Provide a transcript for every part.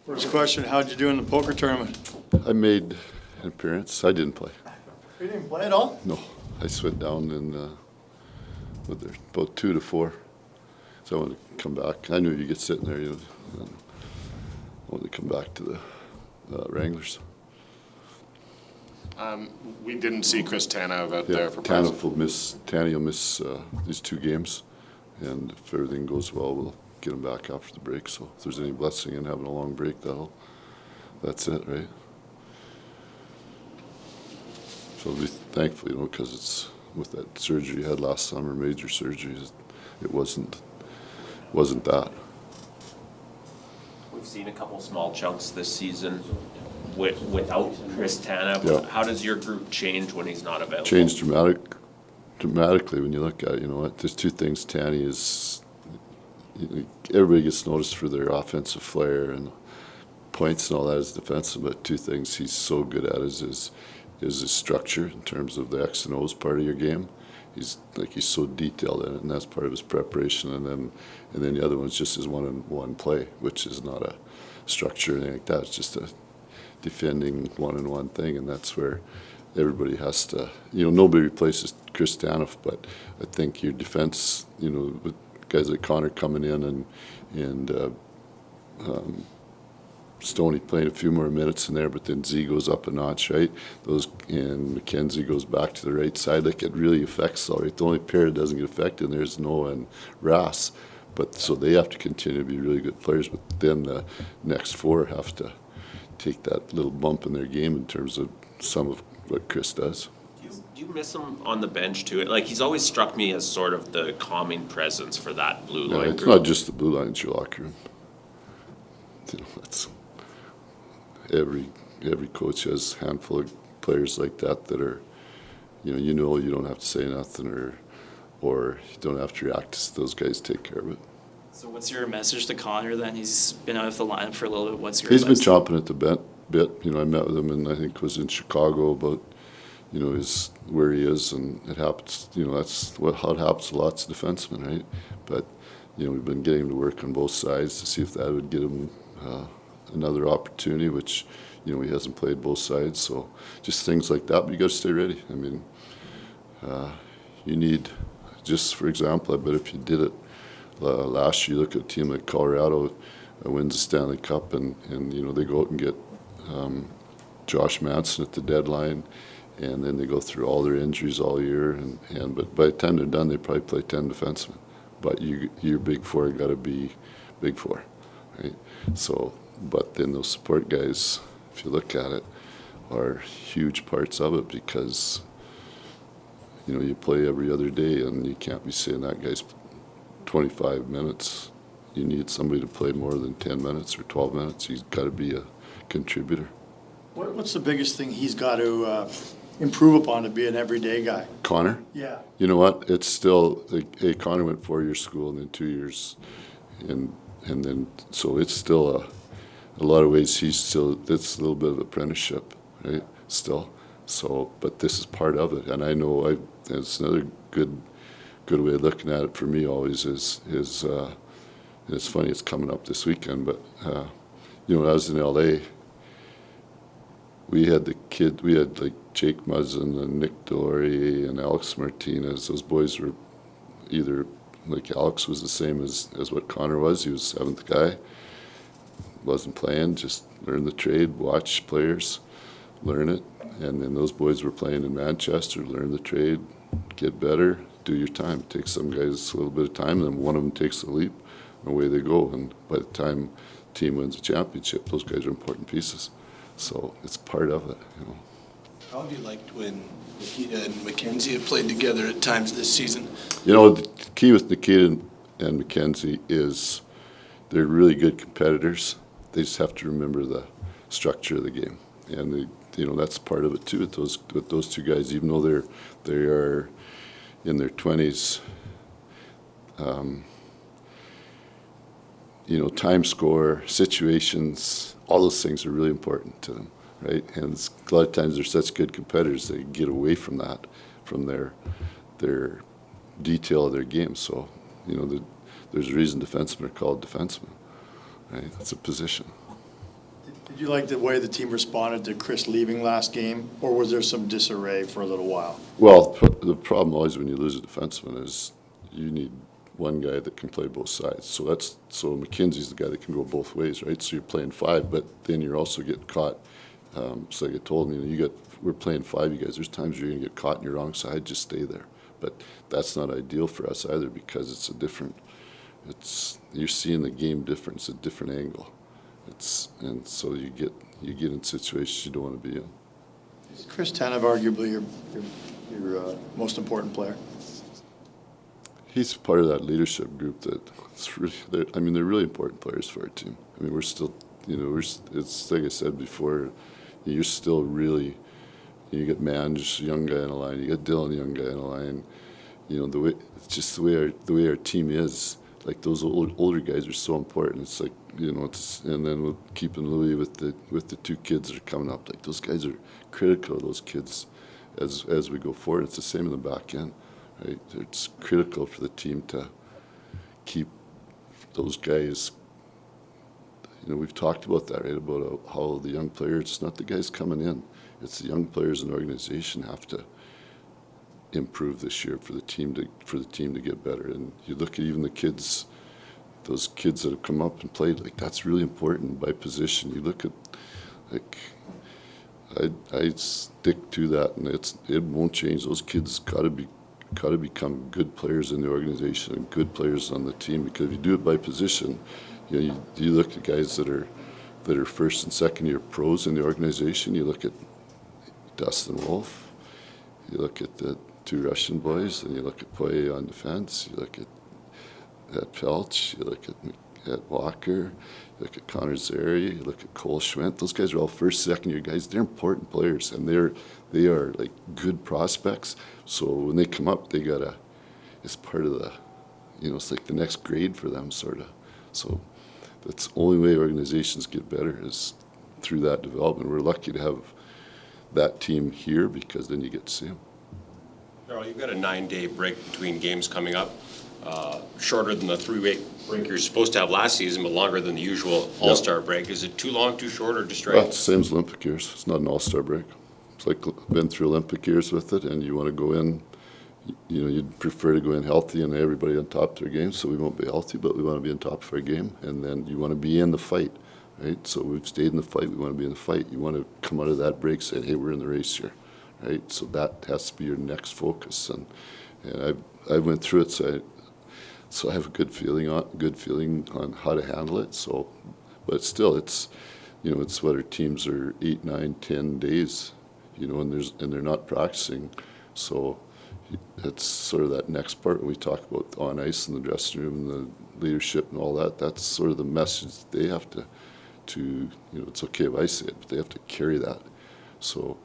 First question, how'd you do in the poker tournament? I made an appearance. I didn't play. You didn't play at all? No, I went down in about 2 to 4. So I wanted to come back. I knew you get sitting there. And I wanted to come back to the Wranglers. We didn't see Chris Tanev out there for Tanny practice. will miss these 2 games, and if everything goes well, we'll get him back after the break. So if there's any blessing in having a long break, that's it, right? So be thankful, because it's with that surgery you had last summer, major surgery. It wasn't that. We've seen a couple small chunks this season without Chris Tanev. Yeah. How does your group change when he's not available? Changed dramatically when you look at it. There's 2 things. Tanny is, everybody gets noticed for their offensive flair and points and all that as defensive, but 2 things he's so good at is his structure in terms of the X and O's part of your game. He's so detailed in it, and that's part of his preparation. And then the other one's just his one-on-one play, which is not a structure or anything like that. It's just a defending one-on-one thing, and that's where everybody has to. Nobody replaces Chris Tanev, but I think your defense, with guys like Connor coming in and Stoney playing a few more minutes in there, but then Z goes up a notch, right? And McKenzie goes back to the right side. It really affects all right. The only pair that doesn't get affected there is Noah and Rass. But so they have to continue to be really good players, but then the next 4 have to take that little bump in their game in terms of some of what Chris does. Do you miss him on the bench too? He's always struck me as sort of the calming presence for that blue line It's group. not just the blue line, it's your locker room. That's every coach has a handful of players like that are, you don't have to say nothing or you don't have to react. Those guys take care of it. So what's your message to Connor then? He's been out of the lineup for a little bit. What's your He's been advice? chomping at the bit. I met with him, and I think it was in Chicago about, where he is, and it happens. That's how it happens to lots of defensemen, right? But we've been getting him to work on both sides to see if that would get him another opportunity, which he hasn't played both sides. So just things like that. But you got to stay ready. You need, just for example, I bet if you did it last year, you look at a team like Colorado wins the Stanley Cup, and they go out and get Josh Manson at the deadline, and then they go through all their injuries all year, but by the time they're done, they probably play 10 defensemen. But your big 4 got to be big 4, right? So, but then those support guys, if you look at it, are huge parts of it, because you play every other day, and you can't be saying that guy's 25 minutes. You need somebody to play more than 10 minutes or 12 minutes. He's got to be a contributor. What's the biggest thing he's got to improve upon to be an everyday guy? Connor? Yeah. You know what? It's still, Connor went 4 years school and then 2 years, and then, so it's still a lot of ways it's a little bit of apprenticeship, right? Still. So, but this is part of it, and I know it's another good way of looking at it for me always is and it's funny, it's coming up this weekend, but when I was in LA, we had like Jake Muzzin and Nick Dory and Alex Martinez. Those boys were either, like Alex was the same as what Connor was. He was 7th guy, wasn't playing, just learn the trade, watch players, learn it. And then those boys were playing in Manchester, learn the trade, get better, do your time. It takes some guys a little bit of time, and then one of them takes the leap, and away they go. And by the time the team wins a championship, those guys are important pieces. So it's part of it. How have you liked when Nikita and McKenzie have played together at times this season? The key with Nikita and McKenzie is they're really good competitors. They just have to remember the structure of the game, and that's part of it too. With those 2 guys, even though they are in their 20s, time score, situations, all those things are really important to them, right? And a lot of times they're such good competitors, they get away from that, from their detail of their game. So, there's a reason defensemen are called defensemen, right? That's a position. Did you like the way the team responded to Chris leaving last game, or was there some disarray for a little while? Well, the problem always when you lose a defenseman is you need one guy that can play both sides. So McKenzie's the guy that can go both ways, right? So you're playing five, but then you're also getting caught. So like I told him, we're playing five, you guys. There's times you're gonna get caught on your wrong side. Just stay there. But that's not ideal for us either because you're seeing the game different. It's a different angle. And so you get in situations you don't want to be in. Is Chris Tanev arguably your most important player? He's part of that leadership group they're really important players for our team. I mean, we're still, it's like I said before, you're still really, you get Mange, young guy in a line, you got Dylan, young guy in a line. The way our team is, like those older guys are so important. It's like, and then we're keeping Louis with the two kids that are coming up. Like those guys are critical of those kids as we go forward. It's the same in the back end, right? It's critical for the team to keep those guys. We've talked about that, right? About how the young players, it's not the guys coming in, it's the young players in the organization have to improve this year for the team to get better. And you look at even the kids, those kids that have come up and played, like that's really important by position. You look at, like, I stick to that, and it won't change. Those kids got to become good players in the organization and good players on the team, because if you do it by position, you look at guys that are first and second year pros in the organization. You look at Dustin Wolf, you look at the two Russian boys, and you look at Poirier on defense. You look at Pelch, you look at Walker, you look at Connor Zary, you look at Cole Schwent. Those guys are all first, second year guys. They're important players, and they are like good prospects. So when they come up, it's part of the, it's like the next grade for them, sort of. So that's the only way organizations get better is through that development. We're lucky to have that team here because then you get to see them. Darryl, you've got a 9-day break between games coming up, shorter than the 3-week break you're supposed to have last season, but longer than the usual All-Star break. Is it too long, too short, or just right? Well, it's the same as Olympic years. It's not an All-Star break. It's like I've been through Olympic years with it, and you want to go in, you'd prefer to go in healthy and everybody on top of their game, so we won't be healthy, but we want to be on top of our game, and then you want to be in the fight, right? So we've stayed in the fight. We want to be in the fight. You want to come out of that break saying, hey, we're in the race here. Right, so that has to be your next focus, and I went through it, so I have a good feeling on how to handle it. So, but still, it's what our teams are 8, 9, 10 days, and they're not practicing, so it's sort of that next part when we talk about on ice and the dressing room and the leadership and all that. That's sort of the message that they have to it's okay if I say it, but they have to carry that. So.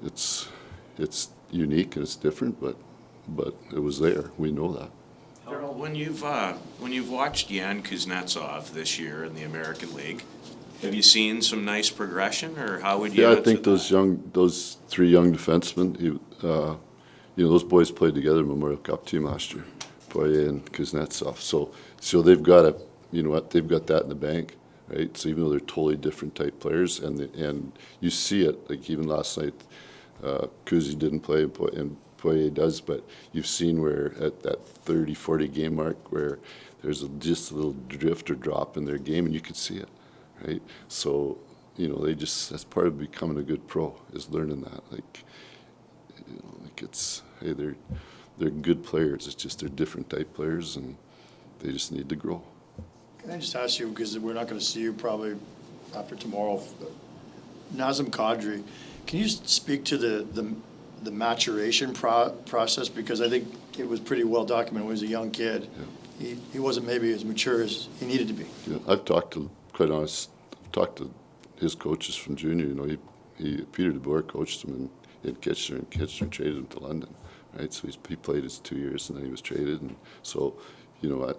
It's unique and it's different, but it was there. We know that. Darryl, when you've watched Yan Kuznetsov this year in the American League, have you seen some nice progression, or how would you? Yeah, I think those three young defensemen, those boys played together in Memorial Cup team last year, Poirier and Kuznetsov. So they've got they've got that in the bank. Right, so even though they're totally different type players, and you see it, like even last night, Kuzi didn't play and Poirier does, but you've seen where at that 30, 40 game mark where there's just a little drift or drop in their game, and you can see it, right? So that's part of becoming a good pro is learning that, like it's hey they're good players. It's just they're different type players, and they just need to grow. Can I just ask you, because we're not going to see you probably after tomorrow, Nazem Kadri, can you speak to the maturation process? Because I think it was pretty well documented when he was a young kid. Yeah. He wasn't maybe as mature as he needed to be. Yeah, I've talked to his coaches from junior. Peter DeBoer coached him in Kitchener, and Kitchener traded him to London, right? So he played his 2 years, and then he was traded, and so.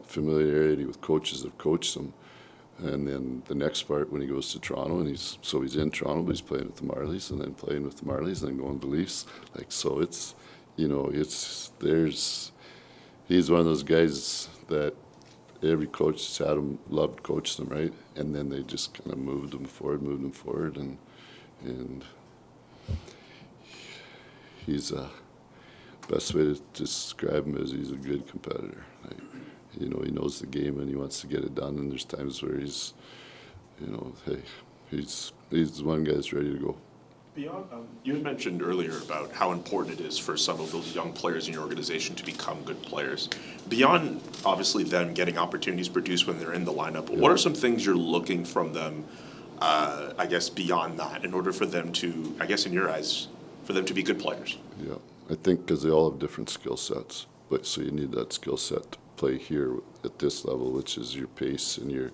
Familiarity with coaches have coached him. And then the next part when he goes to Toronto, and he's in Toronto, but he's playing with the Marlies, and then playing with the Marlies, and then going to Leafs. So he's one of those guys that every coach that's had him loved coaching them, right? And then they just kind of moved them forward, and he's best way to describe him is he's a good competitor. Like, you know, he knows the game and he wants to get it done. And there's times where he's, you know, hey, he's one guy that's ready to go. Beyond, you had mentioned earlier about how important it is for some of those young players in your organization to become good players. Beyond, obviously, them getting opportunities produced when they're in the lineup, what are some things you're looking from them, I guess, beyond that, in order for them to, I guess, in your eyes, for them to be good players? Yeah, I think because they all have different skill sets, but so you need that skill set to play here at this level, which is your pace and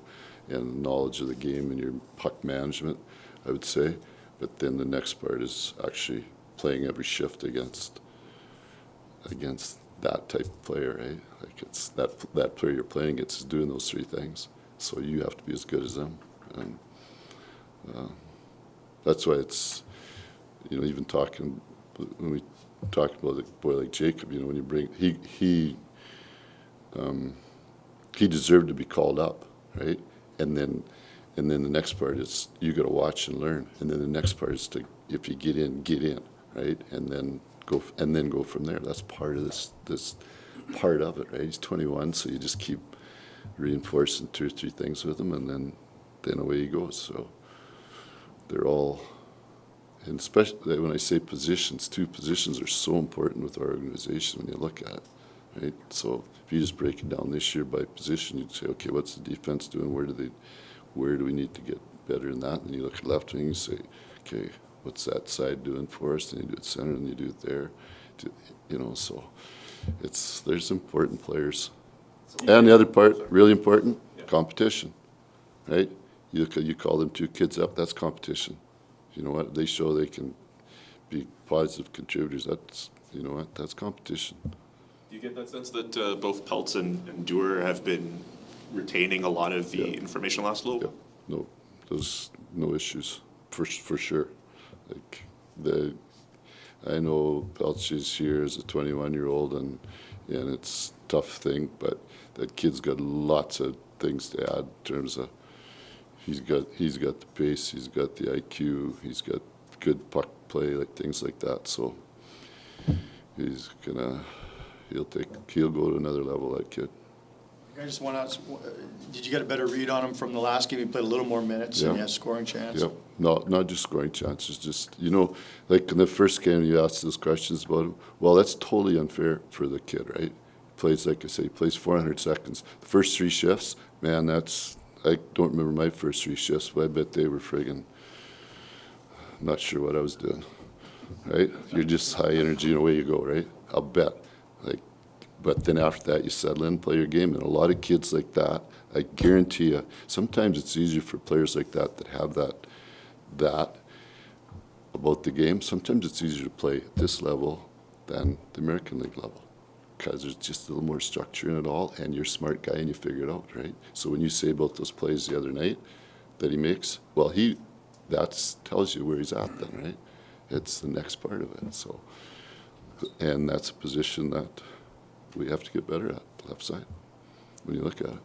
knowledge of the game and your puck management, I would say. But then the next part is actually playing every shift against that type of player, right? Like it's that player you're playing against is doing those three things. So you have to be as good as them, and that's why it's, you know, even talking when we talk about a boy like Jacob, you know, when you bring he deserved to be called up, right? And then the next part is you got to watch and learn. And then the next part is to, if you get in, right? And then go from there. That's part of this part of it, right? He's 21, so you just keep reinforcing 2 or 3 things with him, and then away he goes. So they're all, and especially when I say positions, 2 positions are so important with our organization when you look at it, right? So if you just break it down this year by position, you'd say, okay, what's the defense doing? Where do we need to get better in that? And you look at left wing, you say, okay, what's that side doing for us? And you do it center, and you do it there. You know, so there's important players. And the other part, really important, competition, right? You call them 2 kids up, that's competition. You know what? They show they can be positive contributors. That's, you know what? That's competition. Do you get that sense that both Peltz and Dewar have been retaining a lot of the information last little? Yep. No, there's no issues for sure. Like I know Peltz is here as a 21-year-old, and it's a tough thing, but that kid's got lots of things to add in terms of he's got the pace, he's got the IQ, he's got good puck play, like things like that. So he'll go to another level, that kid. I just want to ask, did you get a better read on him from the last game? He played a little more minutes and he has scoring chance? Yep. No, not just scoring chances, just, you know, like in the first game you asked those questions about him. Well, that's totally unfair for the kid, right? Plays, like I say, he plays 400 seconds. The first 3 shifts, man, I don't remember my first 3 shifts, but I bet they were friggin', not sure what I was doing, right? You're just high energy and away you go, right? I'll bet. But then after that, you settle in, play your game. And a lot of kids like that, I guarantee you, sometimes it's easier for players like that have that about the game. Sometimes it's easier to play at this level than the American League level because there's just a little more structure in it all, and you're a smart guy and you figure it out, right? So when you say about those plays the other night that he makes, well, that tells you where he's at then, right? It's the next part of it. So, and that's a position that we have to get better at, the left side, when you look at it.